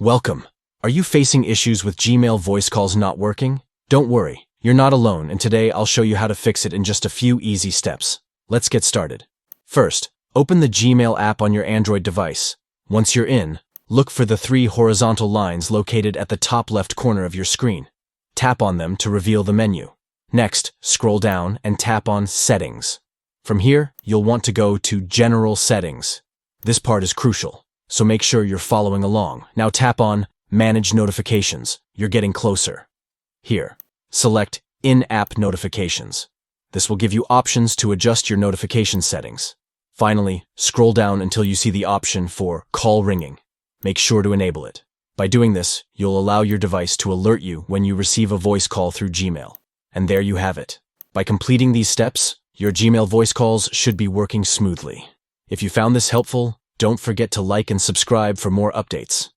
Welcome. Are you facing issues with Gmail voice calls not working? Don't worry, you're not alone, and today I'll show you how to fix it in just a few easy steps. Let's get started. First, open the Gmail app on your Android device. Once you're in, look for the 3 horizontal lines located at the top left corner of your screen. Tap on them to reveal the menu. Next, scroll down and tap on Settings. From here, you'll want to go to General Settings. This part is crucial, so make sure you're following along. Now tap on Manage Notifications. You're getting closer. Here, select In-App Notifications. This will give you options to adjust your notification settings. Finally, scroll down until you see the option for Call Ringing. Make sure to enable it. By doing this, you'll allow your device to alert you when you receive a voice call through Gmail. And there you have it. By completing these steps, your Gmail voice calls should be working smoothly. If you found this helpful, don't forget to like and subscribe for more updates.